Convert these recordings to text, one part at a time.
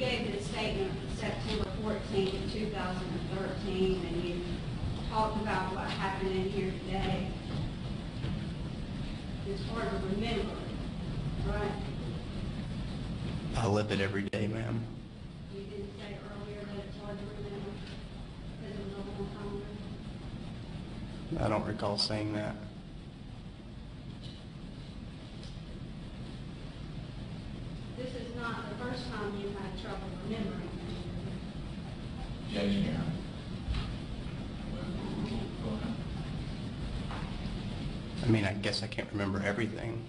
gave the statement September 14th, 2013, and you talked about what happened in here today. It's hard to remember, right? I live it every day, ma'am. You didn't say earlier that it's hard to remember because it was a long time ago. I don't recall saying that. This is not the first time you've had trouble remembering. Yes, ma'am. I mean, I guess I can't remember everything.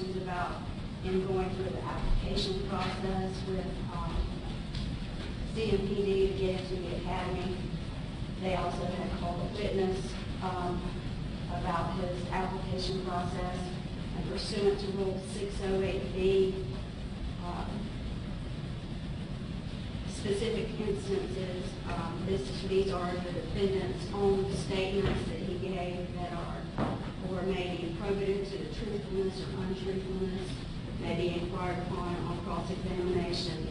questions about him going through the application process with CMPD to get into the academy. They also had called a witness about his application process, and pursuant to Rule 608B, specific instances, these are the defendant's own statements that he gave that are, or may be probative to the truthfulness or untruthfulness, may be inquired upon on cross-examination,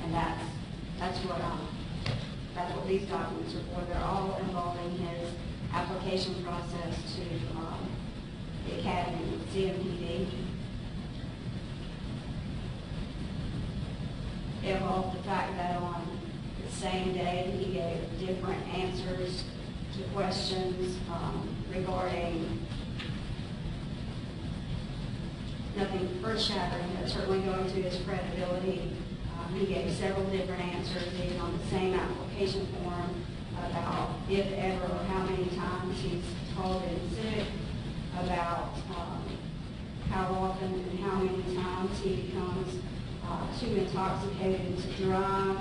and that's what these documents are for. They're all involving his application process to the academy with CMPD. It involved the fact that on the same day he gave different answers to questions regarding nothing earth-shattering, but certainly going to his credibility. He gave several different answers, even on the same application form, about if ever or how many times he's called in sick, about how often and how many times he becomes too intoxicated to drive.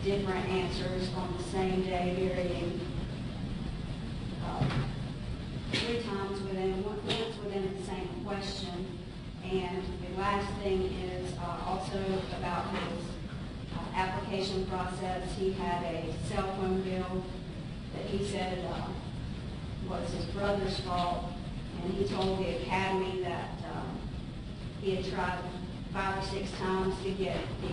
Different answers on the same day, varying 3 times once within the same question. And the last thing is also about his application process. He had a cell phone bill that he said was his brother's fault, and he told the academy that he had tried 5 or 6 times to get the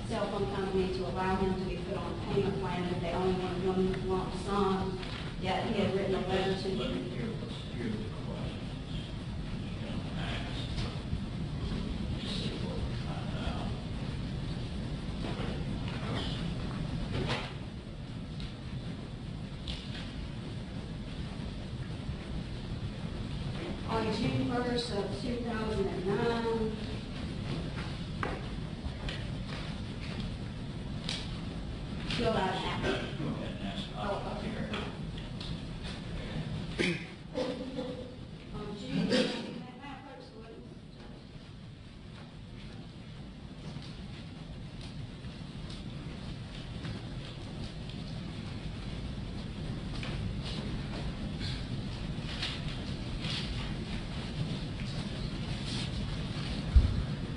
cell phone company to allow him to be put on a payment plan, and they only wanted one lump sum, yet he had written a letter to them. On June 1st of 2009, filled out an application. On June,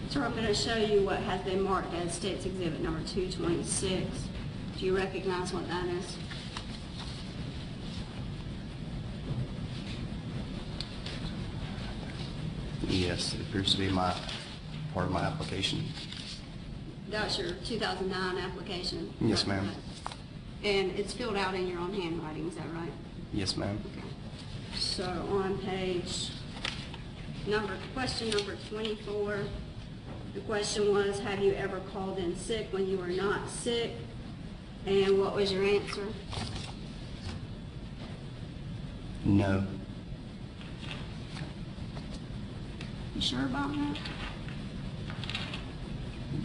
so I'm going to show you what has been marked as State's Exhibit number 226. Do you recognize what that is? Yes, it appears to be part of my application. That's your 2009 application? Yes, ma'am. And it's filled out in your own handwriting, is that right? Yes, ma'am. Okay. So on question number 24, the question was, have you ever called in sick when you were not sick? And what was your answer? No. You sure about that?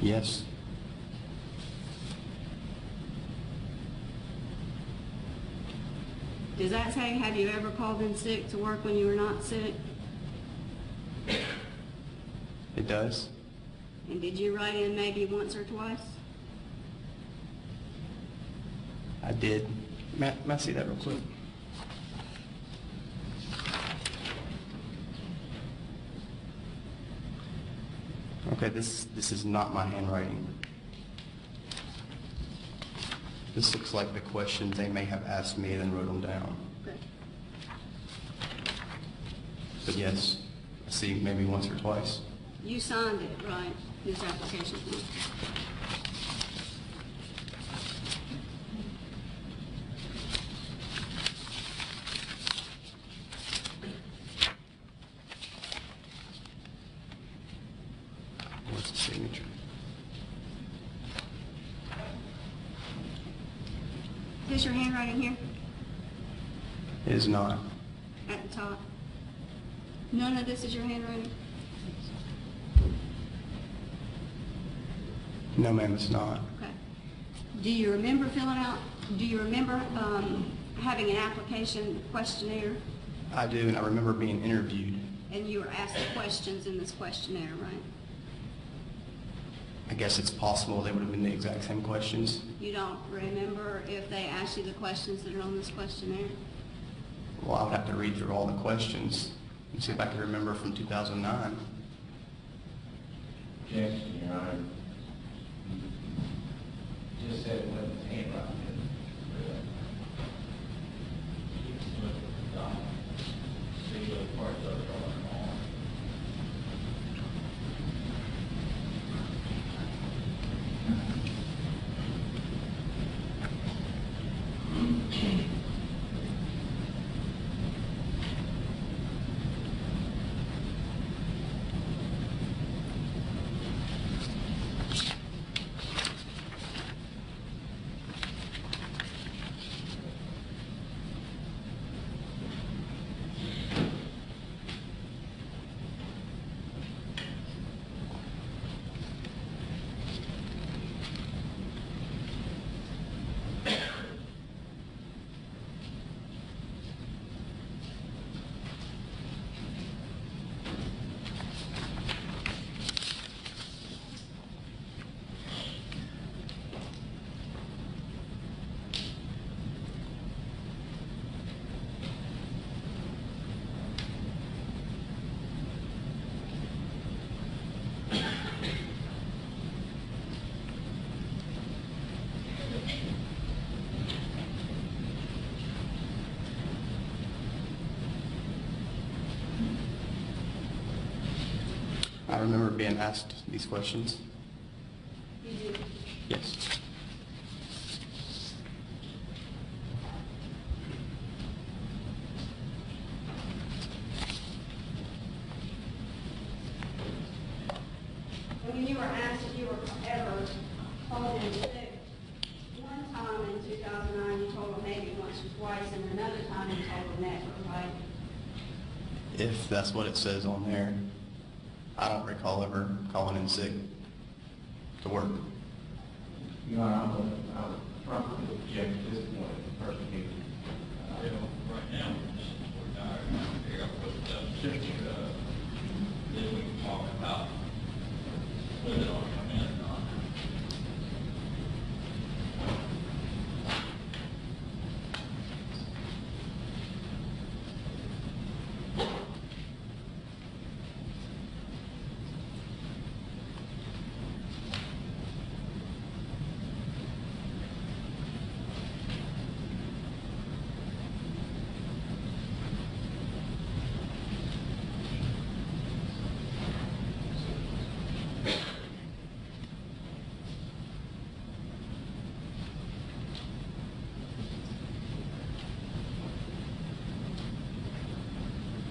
Yes. Does that say, have you ever called in sick to work when you were not sick? It does. And did you write in maybe once or twice? I did. May I see that real quick? Okay, this is not my handwriting. This looks like the questions they may have asked me and then wrote them down. Okay. But yes, I see maybe once or twice. You signed it, right? This application form. Where's the signature? Is your handwriting here It is not. at the top? None of this is your handwriting? No, ma'am, it's not. Okay. Do you remember having an application questionnaire? I do, and I remember being interviewed And you were asked the questions in this questionnaire, right? I guess it's possible they would have been the exact same questions. You don't remember if they asked you the questions that are on this questionnaire? Well, I would have to read through all the questions and see if I can remember from 2009. Objection, Your Honor. You just said it wasn't his handwriting. See what parts of it are wrong. I remember being asked these questions. You do. Yes. When you were asked if you were ever called in sick, one time in 2009 you told them maybe once or twice, and another time you told them never, right? If that's what it says on there, I don't recall ever calling in sick to work. Your Honor, I would probably object at this point if the person who, Right now, we're tired, I got to put stuff, then we can talk about whether it ought to come in or not.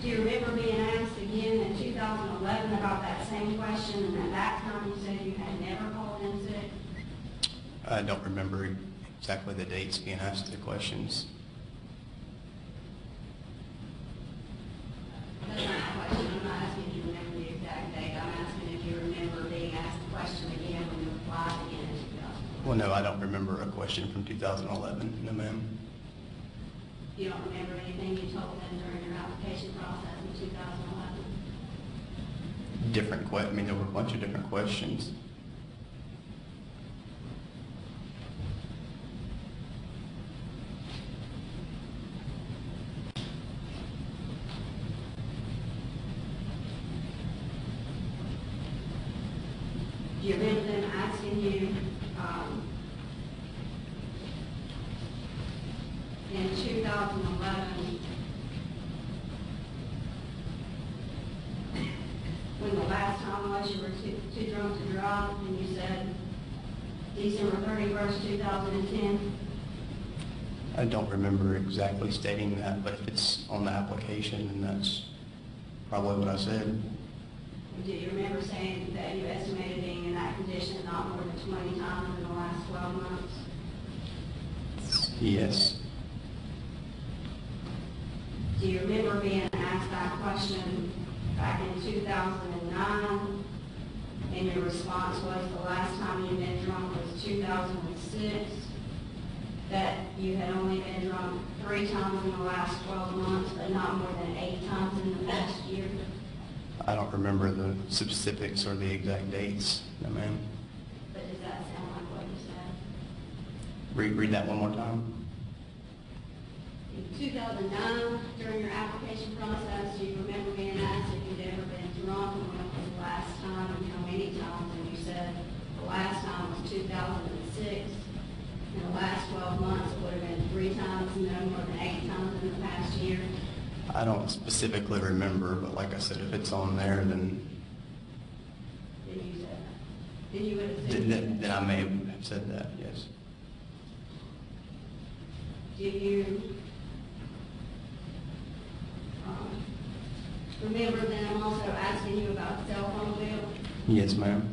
Do you remember being asked again in 2011 about that same question, and at that time you said you had never called in sick? I don't remember exactly the dates being asked the questions. That's not my question. I'm not asking if you remember the exact date. I'm asking if you remember being asked the question again when you applied again in 2011. Well, no, I don't remember a question from 2011, no ma'am. You don't remember anything you told them during your application process in 2011? I mean, there were a bunch of different questions. Do you remember them asking you, in 2011, when the last time was you were too drunk to drive, and you said December 31st, 2010? I don't remember exactly stating that, but if it's on the application, then that's probably what I said. Do you remember saying that you estimated being in that condition not more than 20 times in the last 12 months? Yes. Do you remember being asked that question back in 2009? And your response was the last time you'd been drunk was 2006? That you had only been drunk 3 times in the last 12 months, but not more than 8 times in the past year? I don't remember the specifics or the exact dates, no ma'am. But does that sound like what you said? Read that one more time. In 2009, during your application process, do you remember being asked if you'd ever been drunk and when was the last time and how many times? And you said the last time was 2006. In the last 12 months, it would have been 3 times, no more than 8 times in the past year. I don't specifically remember, but like I said, if it's on there, then Then you said that. Then you would have said. then I may have said that, yes. Do you remember them also asking you about the cell phone bill? Yes, ma'am.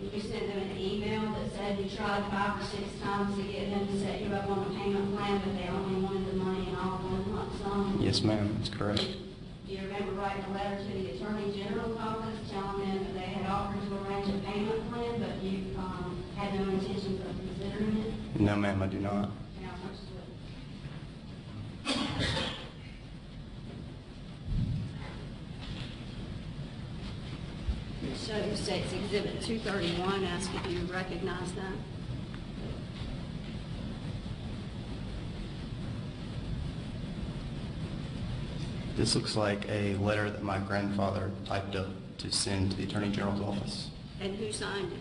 You sent them an email that said you tried 5 or 6 times to get them to set you up on a payment plan, but they only wanted the money in all one lump sum. Yes, ma'am, that's correct. Do you remember writing a letter to the Attorney General's office telling them that they had offered to arrange a payment plan, but you had no intentions of considering it? No, ma'am, I do not. Now, first of Show your state's exhibit 231, ask if you recognize that. This looks like a letter that my grandfather typed up to send to the Attorney General's office. And who signed it?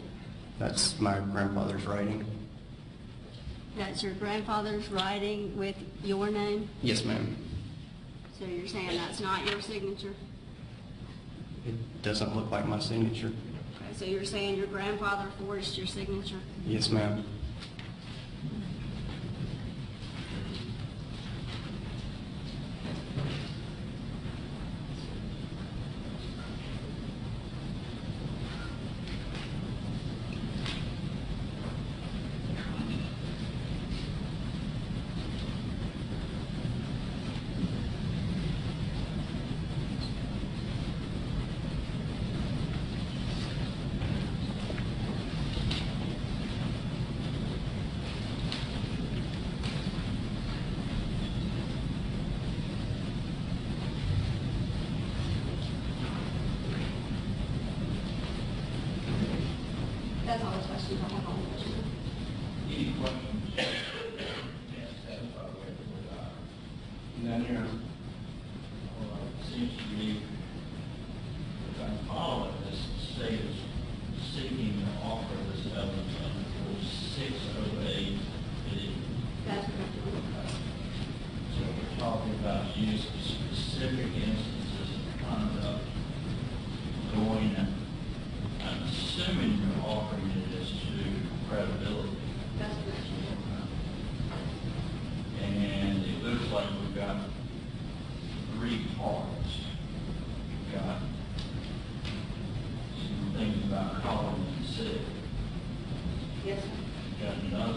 That's my grandfather's writing. That's your grandfather's writing with your name? Yes, ma'am. So you're saying that's not your signature? It doesn't look like my signature. Okay, so you're saying your grandfather forged your signature? Yes, ma'am. That's all the questions I have on the question. Any questions? Yes, satisfied with None here. Well, it seems to me, if I follow it, this state is seeking to offer this evidence under 608. That's correct. So we're talking about use of specific instances of conduct going, I'm assuming you're offering it as to credibility. That's correct. And it looks like we've got 3 parts. We've got some things about calling in sick. Yes, sir. We've got another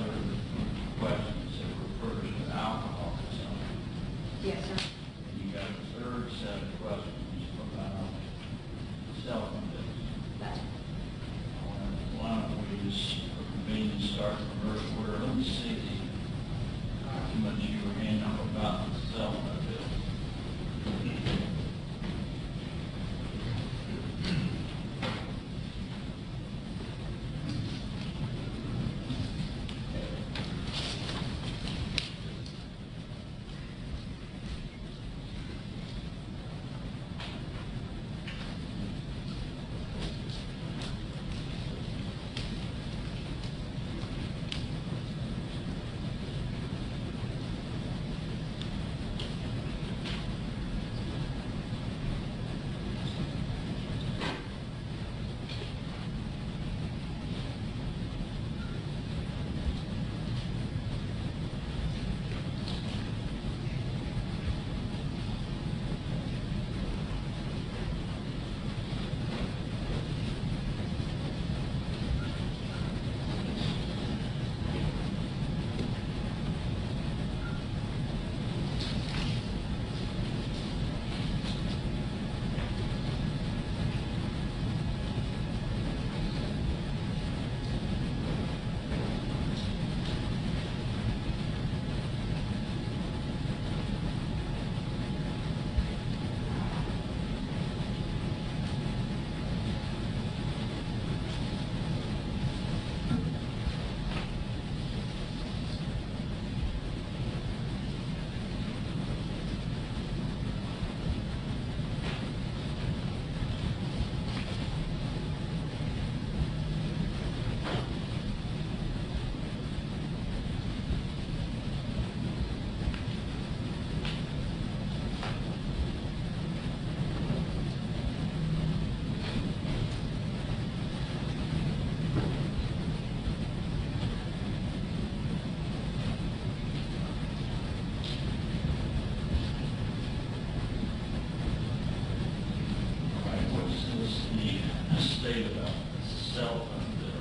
state about the cell phone bill?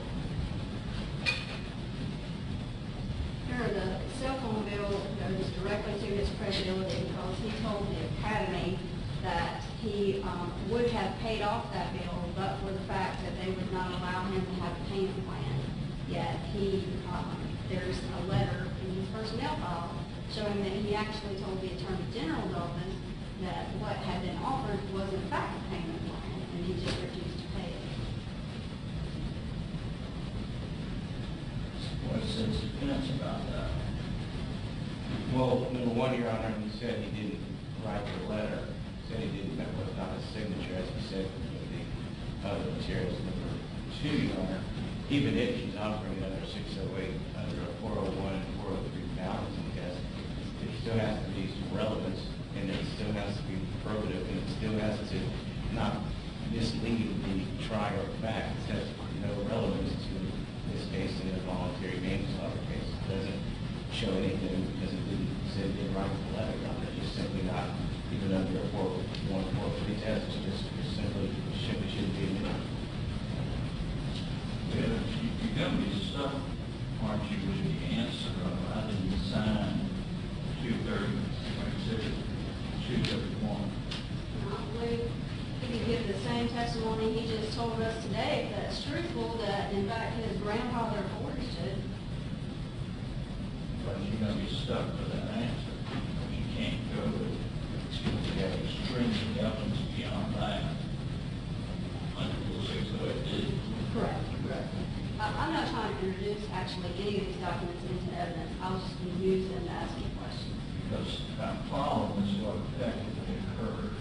Sure, the cell phone bill goes directly to his credibility because he told the academy that he would have paid off that bill, but for the fact that they would not allow him to have a payment plan. Yet there's a letter in his personnel file showing that he actually told the Attorney General's office that what had been offered was in fact a payment plan, and he just refused to pay it. What's his defense about that? Well, number one, Your Honor, he said he didn't write the letter, said he didn't, that was not his signature, as he said with the other materials. Number two, Your Honor, even if he's operating under 608, under a 401 and 403 balance, it still has to be some relevance, and it still has to be probative, and it still has to not mislead the trier of fact. It has no relevance to this case in a voluntary manslaughter case. It doesn't show anything because it didn't say it didn't write the letter. It's just simply not, even under a 401, 403 test, it's just simply shouldn't be admitted. You're going to be stuck, aren't you, with the answer of I didn't sign 231. I believe he could give the same testimony he just told us today, that it's truthful, that in fact his grandfather forged it. But you're going to be stuck with that answer. You can't go with stringent evidence beyond that. Under Rule 608. Correct. I'm not trying to introduce actually any of these documents into evidence. I was just going to use them to ask you questions. Because that problem is what effectively occurred.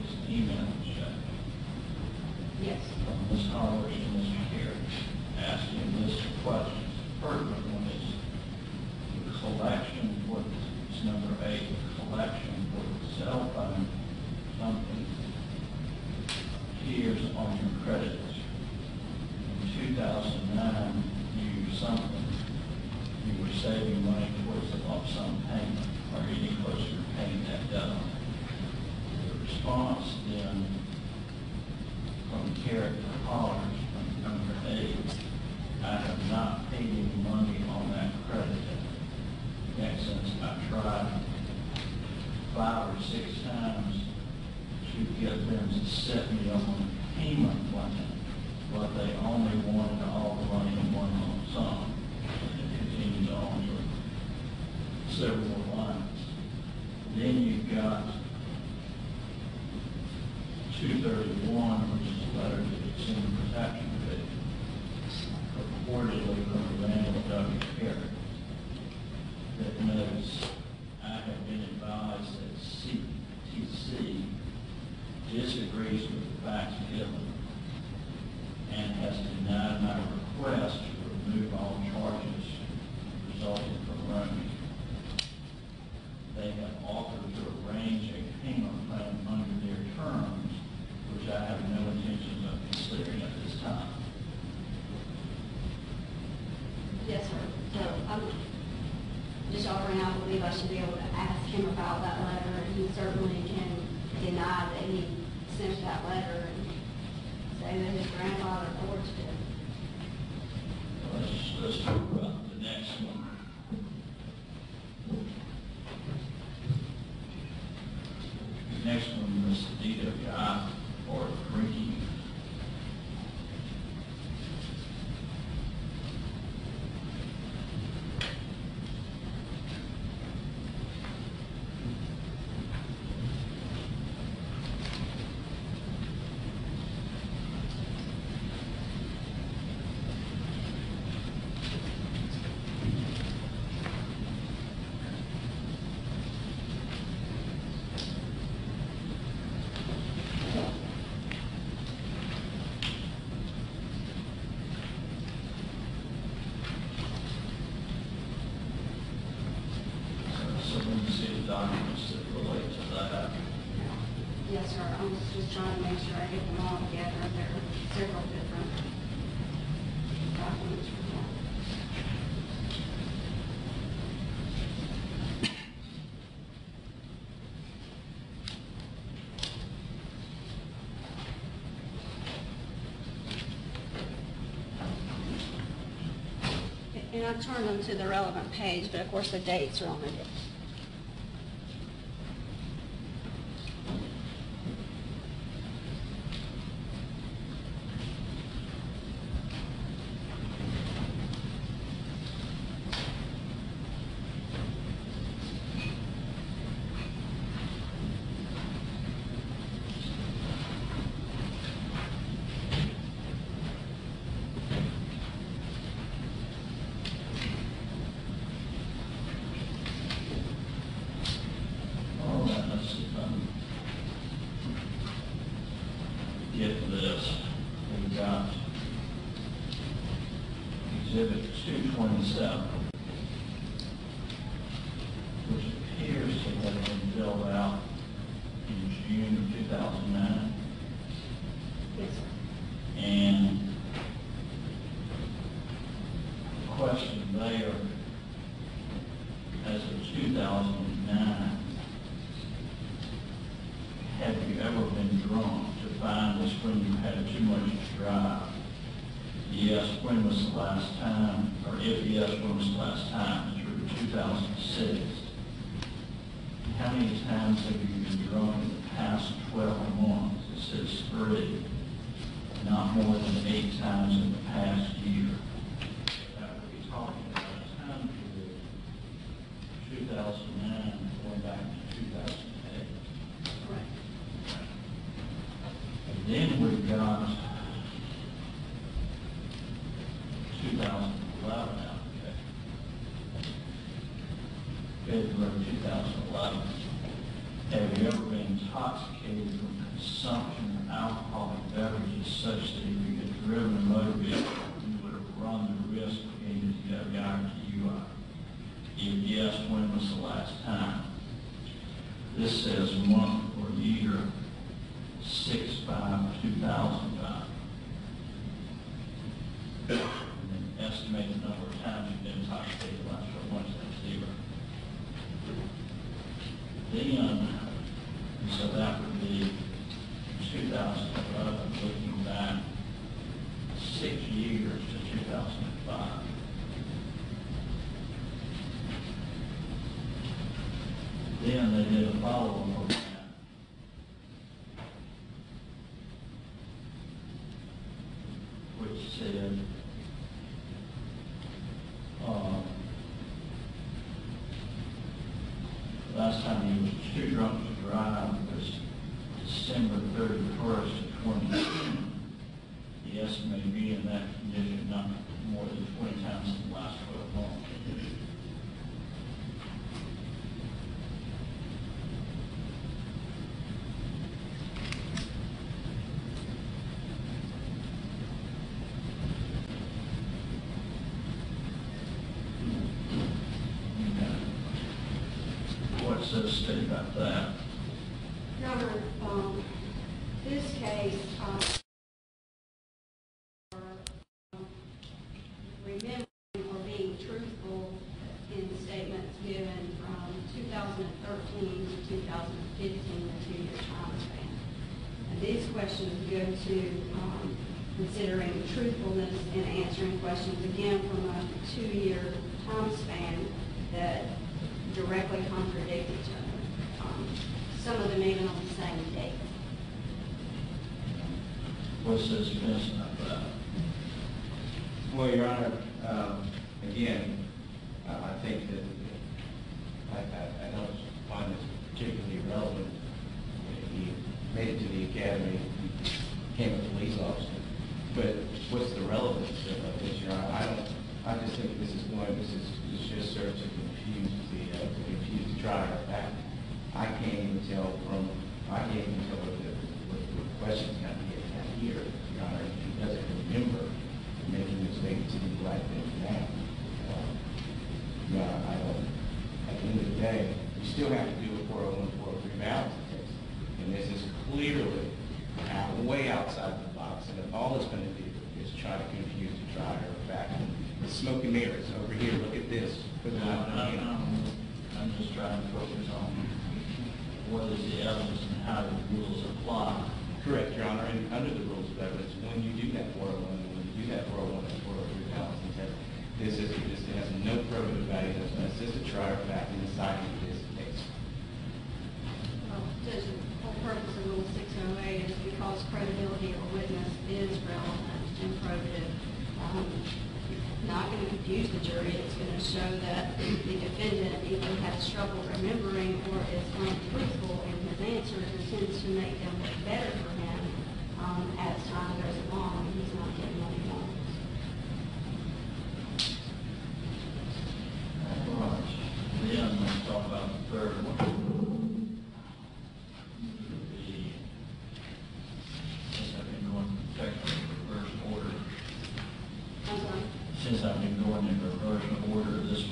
This email exchange Yes. from Ms. Harwich to Mr. Kerrick asking this question. Pertinent one is the collection, what is number 8, collection for the cell phone something appears on your credit. In 2009, you used something. You were saving money towards the lump sum payment, or getting closer to paying that debt on it. The response then from Kerrick to Hollers, from number 8, I have not paid any money on that credit. In essence, I tried 5 or 6 times to get them to set me up on a payment plan, but they only wanted all the money in one lump sum. And it continues on for several lines. Then you've got 231, which is a letter to the Consumer Protection Division, purportedly from Randall Kerrick, that notes, I have been advised that CTC disagrees with the facts given and has denied my request to remove all charges resulting from roaming. They have offered to arrange a payment plan under their terms, which I have no intention of considering at this time. Yes, sir. So just offering, I believe I should be able to ask him about that letter, and he certainly can deny that he sent that letter and say that his grandfather forged it. Let's talk about the next one. The next one is the DWI or drinking. So when you see the documents that relate to that, Yes, sir. I'm just trying to make sure I get them all together. There are several different documents for that. And I've turned them to the relevant page, but of course the dates are on it. All right, let's see if I can get this. We've got Exhibit 227, which appears to have been filled out in June of 2009. Yes, sir. And the question there, as of 2009, have you ever been drunk to find this when you had too much to drive? Yes, when was the last time? Or if yes, when was the last time? Through 2006. How many times have you been drunk in the past 12 months? It says 3. Not more than 8 times in the past year. That would be talking about a time period, 2009 going back to 2008. Correct. And then we've got 2011 application. February 2011. Have you ever been intoxicated from consumption of alcoholic beverages such that if you had driven a motor vehicle, you would have run the risk of getting a DWI or DUI? If yes, when was the last time? This says month or year, 6/5/2005. And then estimate the number of times you've been intoxicated the last 12 months, that's 0. Then, so that would be 2011, looking back 6 years to 2005. Then they did a follow-up on that, which said, last time he was too drunk to drive was December 31st of 2010. The estimate may be in that condition not more than 20 times in the last 12 months. What's this state about that? Your Honor, this case, remembering or being truthful in statements given from 2013 to 2015, a 2-year time span. And these questions go to considering truthfulness in answering questions, again, from a 2-year time span that directly contradict each other. Some of them even on the same date. What's this missing about that? Well, Your Honor, again, I think that I don't find this particularly relevant. He made it to the academy, became a police officer. But what's the relevance of this, Your Honor? I just think this just serves to confuse the trial. I can't even tell what the questions got here, Your Honor. He doesn't remember making the statement to do the right thing now. I don't. At the end of the day, you still have to do a 401, 403 balance test, and this is clearly way outside the box. And if all it's going to do is try to confuse the trial back, the smoke and mirrors over here. Look at this. Put it out there. I'm just trying to focus on what is the evidence and how the rules apply. Correct, Your Honor. And under the rules of evidence, when you do that 401, when you do that 401 and 403 balance test, This has no probative value, does not assist the trier of fact in deciding this case. Well, Judge, the whole purpose of Rule 608 is because credibility of a witness is relevant and probative. Not going to confuse the jury. It's going to show that the defendant either has trouble remembering or is untruthful in his answers and tends to make them look better for him as time goes along and he's not getting what he wants. All right. Then let's talk about the third one. Since I've been going technically in reverse order. I'm sorry. Since I've been going in reverse order, this is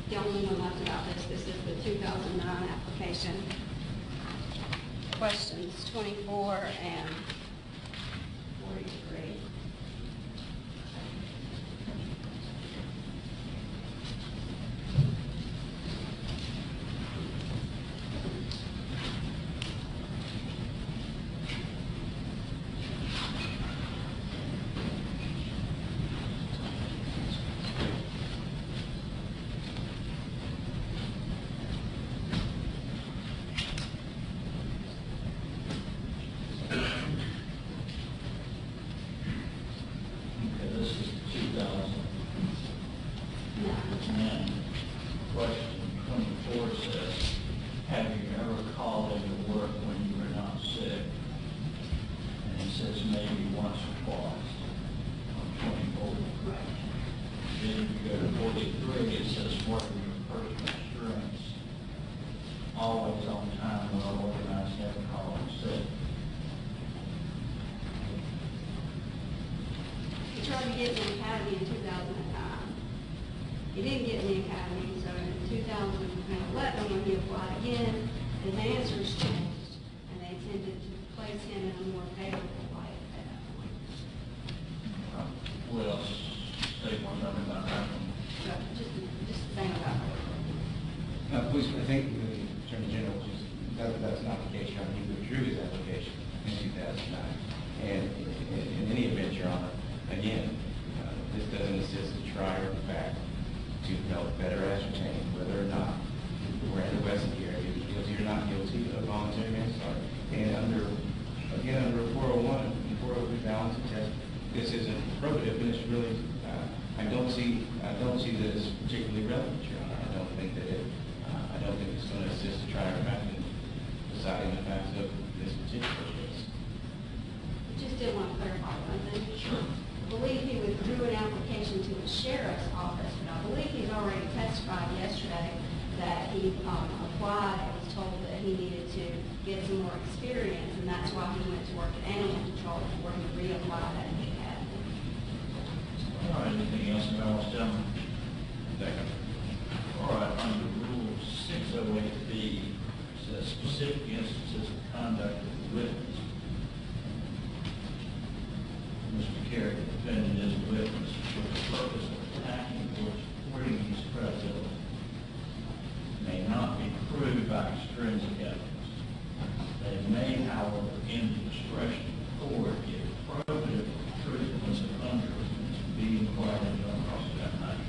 the only one left about this. This is the 2009 application. Questions 24 and 43. Okay, this is 2009. No. Question 24 says, have you ever called into work when you were not sick? And it says maybe once or twice on 24. Right. Then if you go to 43, it says working with personal insurance, always on time, well organized, never call in sick. He tried to get in the academy in 2009. He didn't get in the academy, so in 2011, when he applied again, his answers changed, and they tended to place him in a more favorable light at that point. What else? Say one thing about that one. So just the thing about it. Please, I think the Attorney General just, that's not the case, Your Honor. He withdrew his application in 2009. And in any event, Your Honor, again, this doesn't assist the trier of fact to help better ascertain whether or not Randall Kerrick is guilty or not guilty of voluntary manslaughter. And under 401 and 403 balancing test, this isn't probative, and it's really, I don't see that it's particularly relevant, Your Honor. I don't think it's going to assist the trier of fact in deciding the facts of this particular case. Just did want to clarify one thing. Sure. I believe he withdrew an application to the sheriff's office, but I believe he's already testified yesterday that he applied and was told that he needed to get some more experience, and that's why he went to work at animal control before he reapplied at the academy. All right, anything else about what's done? Second. All right, under Rule 608B, says specific instances of conduct of the witness. Mr. Kerrick defended as a witness for the purpose of attacking or supporting his credibility may not be proved by extrinsic evidence. They may, however, in the discretion of the court, if probative of truthfulness and untruthfulness, be inquired into on cross-examination.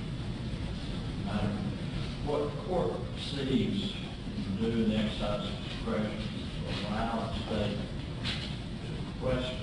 What the court perceives to do in the exercise of discretion is to allow the state to question